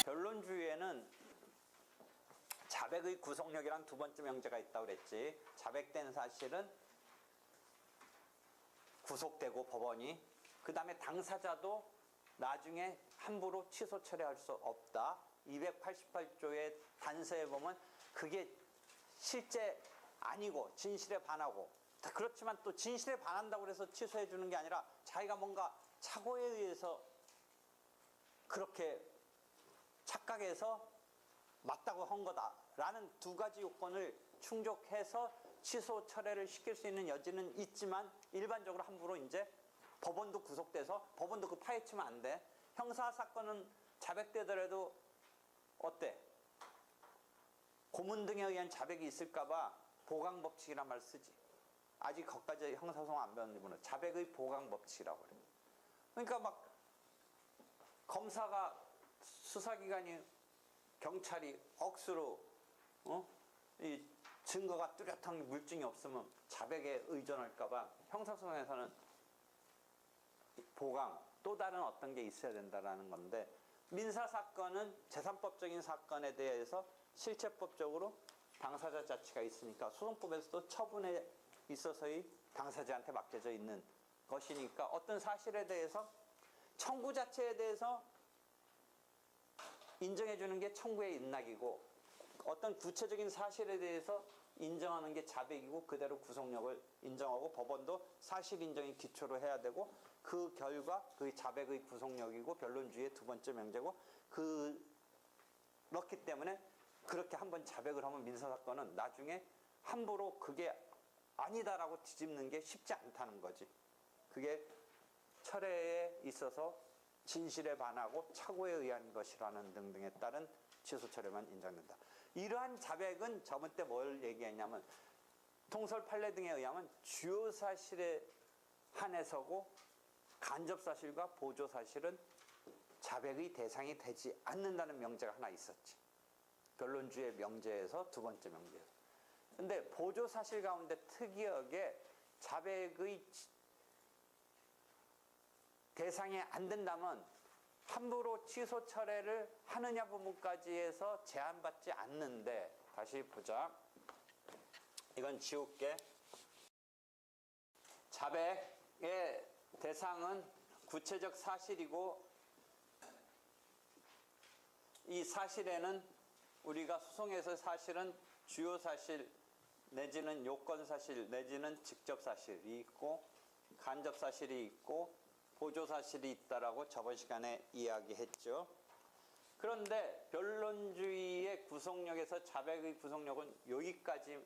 변론주의에는 자백의 구속력이란 두 번째 명제가 있다고 그랬지. 자백된 사실은 구속되고 법원이, 그 다음에 당사자도 나중에 함부로 취소 처리할 수 없다. 288조의 단서에 보면 그게 실제 아니고 진실에 반하고, 그렇지만 또 진실에 반한다고 해서 취소해 주는 게 아니라 자기가 뭔가 착오에 의해서 그렇게 착각해서 맞다고 한 거다라는 두 가지 요건을 충족해서 취소 철회를 시킬 수 있는 여지는 있지만, 일반적으로 함부로 이제 법원도 구속돼서 법원도 그 파헤치면 안 돼. 형사사건은 자백되더라도 어때? 고문 등에 의한 자백이 있을까봐 보강법칙이란 말 쓰지. 아직 거기까지 형사소송 안 배웠는지 모르는 자백의 보강법칙이라고 그래. 그러니까 막 검사가, 수사기관이, 경찰이 억수로 이 증거가 뚜렷한 물증이 없으면 자백에 의존할까봐 형사소송에서는 보강, 또 다른 어떤 게 있어야 된다라는 건데, 민사사건은 제3법적인 사건에 대해서 실체법적으로 당사자 자치가 있으니까 소송법에서도 처분에 있어서의 당사자한테 맡겨져 있는 것이니까 어떤 사실에 대해서 청구 자체에 대해서 인정해 주는 게 청구의 인락이고, 어떤 구체적인 사실에 대해서 인정하는 게 자백이고, 그대로 구속력을 인정하고 법원도 사실 인정이 기초로 해야 되고, 그 결과 그 자백의 구속력이고 변론주의의 두 번째 명제고, 그렇기 때문에 그렇게 한번 자백을 하면 민사사건은 나중에 함부로 그게 아니다라고 뒤집는 게 쉽지 않다는 거지. 그게 철회에 있어서 진실에 반하고 착오에 의한 것이라는 등등에 따른 취소 철회만 인정된다. 이러한 자백은 저번 때 뭘 얘기했냐면, 통설 판례 등에 의하면 주요 사실에 한해서고 간접 사실과 보조 사실은 자백의 대상이 되지 않는다는 명제가 하나 있었지. 변론주의 명제에서 두 번째 명제에서. 근데 보조 사실 가운데 특이하게 자백의 대상이 안 된다면 함부로 취소 철회를 하느냐 부분까지 해서 제한받지 않는데, 다시 보자. 이건 지울게. 자백의 대상은 구체적 사실이고, 이 사실에는 우리가 소송에서 사실은 주요 사실 내지는 요건 사실 내지는 직접 사실이 있고, 간접 사실이 있고, 보조 사실이 있다라고 저번 시간에 이야기했죠. 그런데 변론주의의 구속력에서 자백의 구속력은 여기까지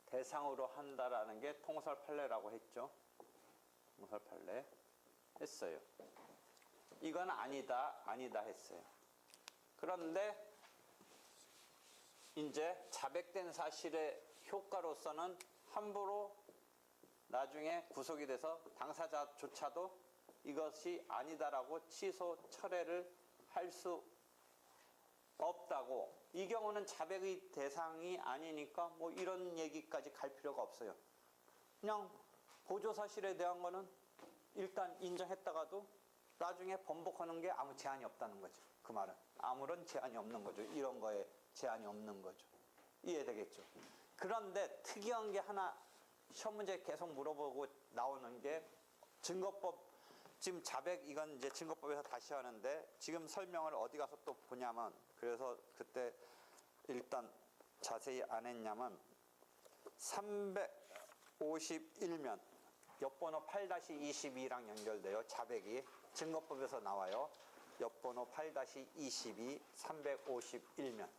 대상으로 한다라는 게 통설 판례라고 했죠. 통설 판례 했어요. 이건 아니다, 아니다 했어요. 그런데 이제 자백된 사실의 효과로서는 함부로 나중에 구속이 돼서 당사자조차도 이것이 아니다라고 취소 철회를 할 수 없다고, 이 경우는 자백의 대상이 아니니까 뭐 이런 얘기까지 갈 필요가 없어요. 그냥 보조 사실에 대한 거는 일단 인정했다가도 나중에 번복하는 게 아무 제한이 없다는 거죠. 그 말은 아무런 제한이 없는 거죠. 이런 거에 제한이 없는 거죠. 이해되겠죠? 그런데 특이한 게 하나 시험 문제 계속 물어보고 나오는 게, 증거법, 지금 자백 이건 이제 증거법에서 다시 하는데 지금 설명을 어디 가서 또 보냐면, 그래서 그때 일단 자세히 안 했냐면 351면 옆번호 8-22랑 연결돼요. 자백이 증거법에서 나와요. 옆번호 8-22 351면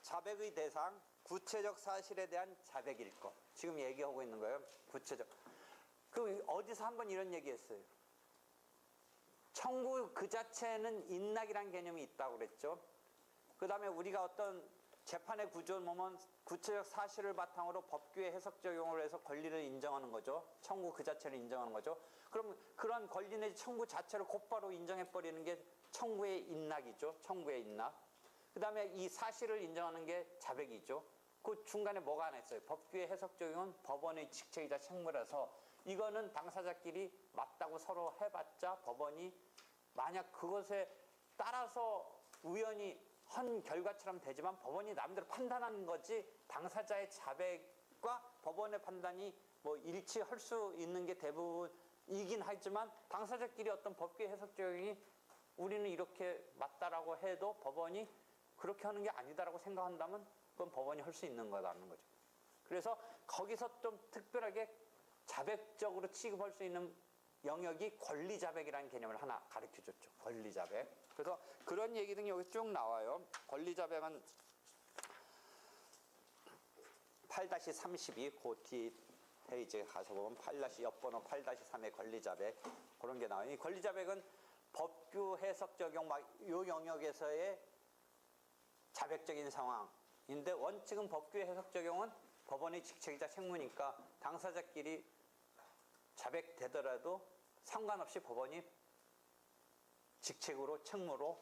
자백의 대상 구체적 사실에 대한 자백일 것, 지금 얘기하고 있는 거예요. 구체적. 그 어디서 한번 이런 얘기했어요. 청구 그 자체는 인락이란 개념이 있다고 그랬죠. 그 다음에 우리가 어떤 재판의 구조를 보면 구체적 사실을 바탕으로 법규의 해석 적용을 해서 권리를 인정하는 거죠. 청구 그 자체를 인정하는 거죠. 그럼 그런 권리 내지 청구 자체를 곧바로 인정해버리는 게 청구의 인락이죠. 청구의 인락. 그 다음에 이 사실을 인정하는 게 자백이죠. 그 중간에 뭐가 안 했어요. 법규의 해석 적용은 법원의 직책이자 책무라서 이거는 당사자끼리 맞다고 서로 해봤자 법원이 만약 그것에 따라서 우연히 한 결과처럼 되지만 법원이 나름대로 판단하는 거지 당사자의 자백과 법원의 판단이 뭐 일치할 수 있는 게 대부분이긴 하지만 당사자끼리 어떤 법규의 해석 적용이 우리는 이렇게 맞다라고 해도 법원이 그렇게 하는 게 아니다라고 생각한다면 그건 법원이 할 수 있는 거라는 거죠. 그래서 거기서 좀 특별하게 자백적으로 취급할 수 있는 영역이 권리자백이라는 개념을 하나 가르쳐줬죠. 권리자백. 그래서 그런 얘기 등이 여기 쭉 나와요. 권리자백은 8-32, 그 뒤 페이지에 가서 보면 옆번호 8-3의 권리자백 그런 게 나와요. 이 권리자백은 법규 해석 적용 막 요 영역에서의 자백적인 상황인데 원칙은 법규의 해석 적용은 법원의 직책이자 책무니까 당사자끼리 자백되더라도 상관없이 법원이 직책으로 책무로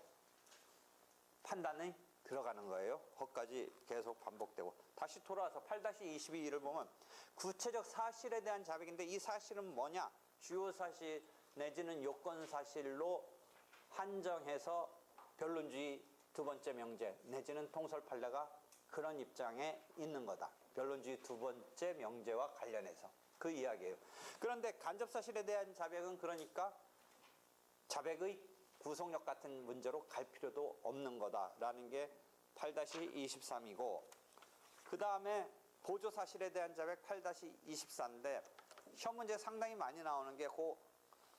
판단이 들어가는 거예요. 거기까지 계속 반복되고 다시 돌아와서 8-22를 보면 구체적 사실에 대한 자백인데 이 사실은 뭐냐? 주요 사실 내지는 요건 사실로 한정해서 변론주의 두 번째 명제 내지는 통설 판례가 그런 입장에 있는 거다. 변론주의 두 번째 명제와 관련해서 그 이야기예요. 그런데 간접사실에 대한 자백은 그러니까 자백의 구속력 같은 문제로 갈 필요도 없는 거다라는 게 8-23이고 그 다음에 보조사실에 대한 자백 8-24인데 시험 문제 상당히 많이 나오는 게 그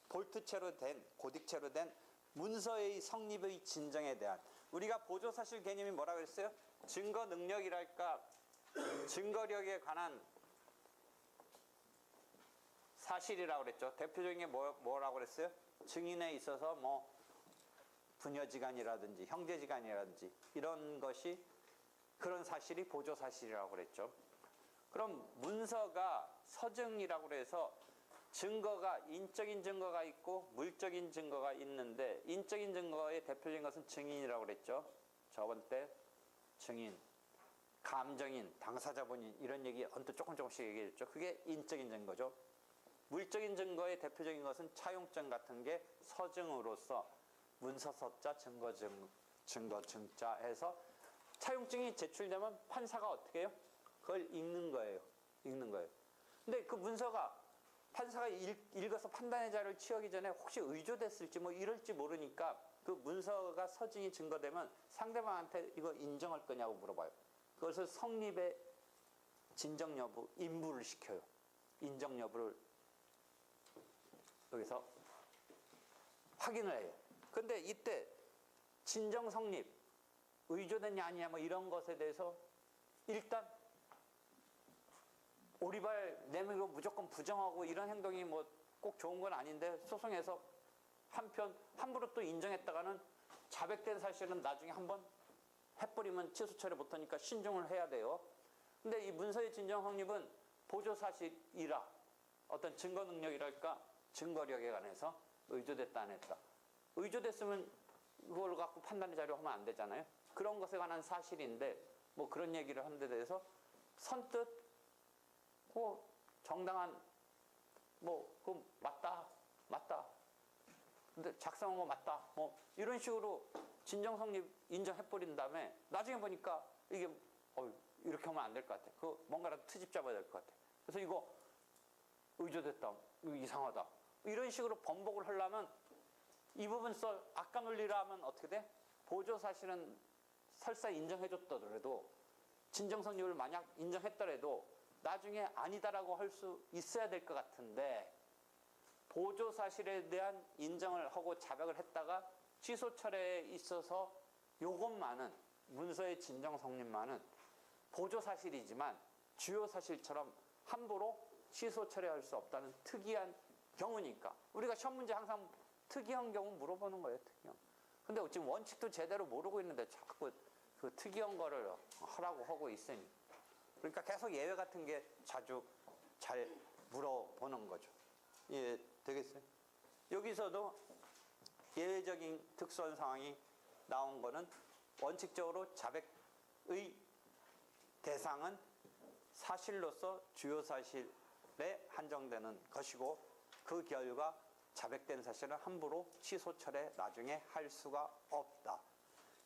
볼트체로 된 고딕체로 된 문서의 성립의 진정에 대한 우리가 보조사실 개념이 뭐라고 그랬어요? 증거 능력이랄까 증거력에 관한 사실이라고 그랬죠. 대표적인 게 뭐라고 그랬어요? 증인에 있어서 뭐 부녀지간이라든지 형제지간이라든지 이런 것이 그런 사실이 보조사실이라고 그랬죠. 그럼 문서가 서증이라고 그래서 증거가 인적인 증거가 있고 물적인 증거가 있는데 인적인 증거의 대표적인 것은 증인이라고 그랬죠. 저번 때 증인, 감정인, 당사자 본인 이런 얘기 언뜻 조금씩 얘기했죠. 그게 인적인 증거죠. 물적인 증거의 대표적인 것은 차용증 같은 게 서증으로서 문서서자 증거증자 해서 차용증이 제출되면 판사가 어떻게 해요? 그걸 읽는 거예요. 근데 그 문서가 판사가 읽어서 판단의 자료를 취하기 전에 혹시 의조됐을지 뭐 이럴지 모르니까 그 문서가 서증이 증거되면 상대방한테 이거 인정할 거냐고 물어봐요. 그것을 성립의 진정 여부, 인부를 시켜요. 인정 여부를 여기서 확인을 해요. 근데 이때 진정 성립, 의조됐냐 아니냐 뭐 이런 것에 대해서 일단 오리발 내밀고 무조건 부정하고 이런 행동이 뭐 꼭 좋은 건 아닌데 소송에서 한편 함부로 또 인정했다가는 자백된 사실은 나중에 한번 해버리면 취소 처리 못하니까 신중을 해야 돼요. 근데 이 문서의 진정 성립은 보조사실이라 어떤 증거 능력이랄까 증거력에 관해서 의조됐다 안 했다. 의조됐으면 그걸 갖고 판단의 자료 하면 안 되잖아요. 그런 것에 관한 사실인데 뭐 그런 얘기를 하는 데 대해서 선뜻 정당한 그 맞다. 근데 작성한 거 맞다. 뭐 이런 식으로 진정 성립 인정해버린 다음에 나중에 보니까 이게 이렇게 하면 안 될 것 같아. 그 뭔가라도 트집 잡아야 될 것 같아. 그래서 이거 의조됐다. 이거 이상하다. 이런 식으로 번복을 하려면 이 부분 아까 논리로 하면 어떻게 돼? 보조사실은 설사 인정해줬더라도 진정성립을 만약 인정했더라도 나중에 아니다라고 할 수 있어야 될 것 같은데 보조사실에 대한 인정을 하고 자백을 했다가 취소 철회에 있어서 요것만은 문서의 진정성립만은 보조사실이지만 주요 사실처럼 함부로 취소 철회할 수 없다는 특이한 경우니까 우리가 시험 문제 항상 특이한 경우 물어보는 거예요. 특이한. 근데 지금 원칙도 제대로 모르고 있는데 자꾸 그 특이한 거를 하라고 하고 있으니 그러니까 계속 예외 같은 게 자주 잘 물어보는 거죠. 예, 되겠어요? 여기서도 예외적인 특수한 상황이 나온 거는 원칙적으로 자백의 대상은 사실로서 주요 사실에 한정되는 것이고 그 결과 자백된 사실은 함부로 취소 철회 나중에 할 수가 없다.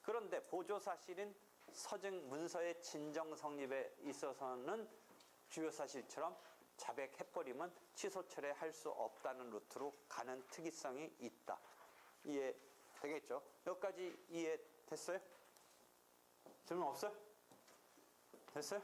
그런데 보조 사실인 서증 문서의 진정 성립에 있어서는 주요 사실처럼 자백해버리면 취소 철회할 수 없다는 루트로 가는 특이성이 있다. 이해되겠죠? 여기까지 이해됐어요? 질문 없어요? 됐어요?